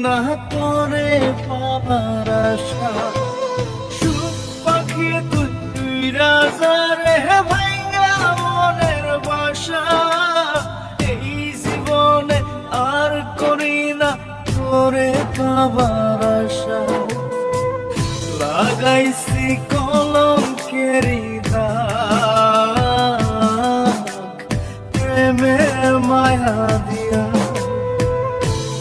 না তোরে পাবার আশা। সুখ পাখি তুই রাজারে ভাইঙ্গা মনের বাসা। এই জীবনে আর করি না তোরে পাবার আশা। লাগাইছি কলঙ্কেরি দাগ প্রেমের মায়া দিয়া।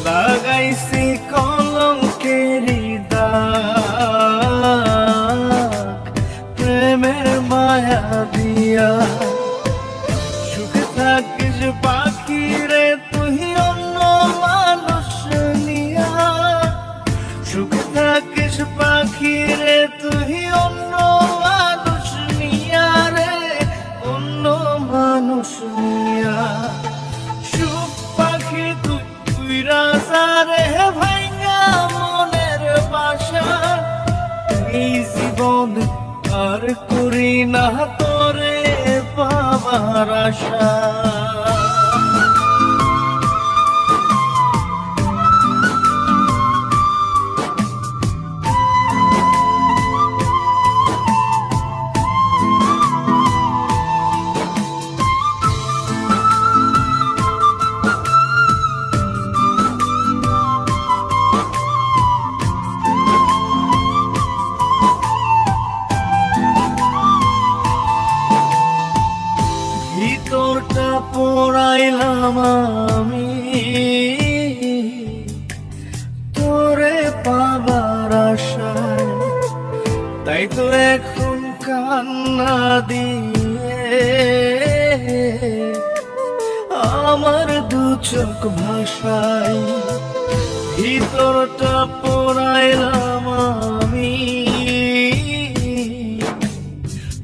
লাগাইছি কলঙ্কেরি দাগ প্রেমের মায়া দিয়া। সুখে থাকিস পাখি রে তুই অন্য মানুষ নিয়া। সুখে থাকিস পাখি রে তুই অন্য মানুষ নিয়া রে, অন্য মানুষ নিয়া। সুখ পাখি তুই রাজা রে ভাইঙ্গা মনের বাসা। এই জীবনে আর করি না তোরে পাবার আশা। ভিতরটা পোড়াইলাম আমি তোরে পাবার আশায়। তাই তো এখন কান্না দিয়ে আমার দু চোখ ভাষায়। ভিতরটা পোড়াইলাম আমি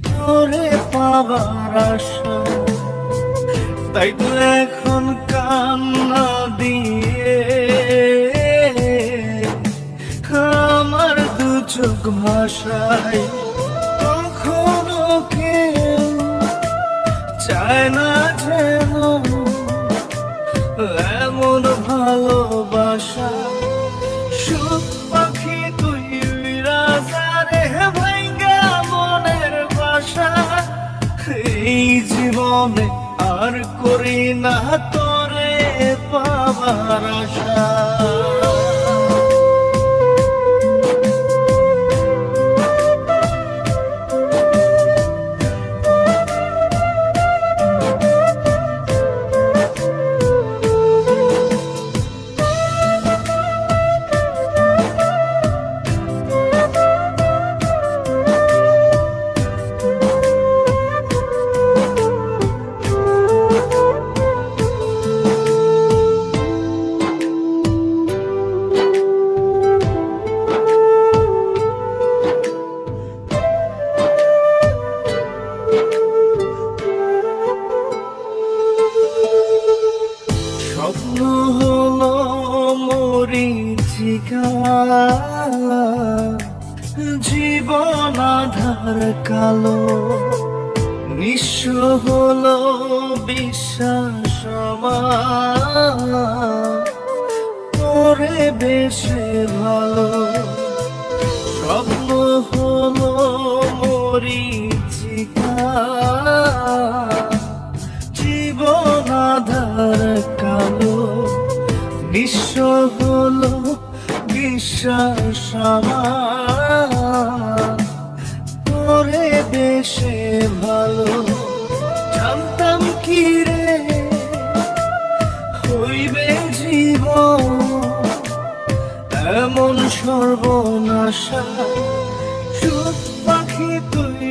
তোরে পাবার আশায়। তাই তো এখন কান্না দিয়ে আমার দু চোখ ভাষায়। কখনো কেউ চায় না যেন এমন ভালোবাসা। সুখ পাখি তুই রাজা রে ভাইঙ্গা মনের বাসা। এই জীবনে আর করি না তোরে পাবার আশা। স্বপ্ন হলো মরীচিকা, জীবন আধার কালো। নিঃস্ব হলো বিশ্বাস আমার তোরে বেশে ভালো। স্বপ্ন হলো মরীচিকা, জীবন আধার কালো। নিঃস্ব হলো বিশ্বাস আমার তোরে বেশে ভালো। জানতাম কি রে হইবে জীবন এমন সর্বনাশা। সুখ পাখি তুই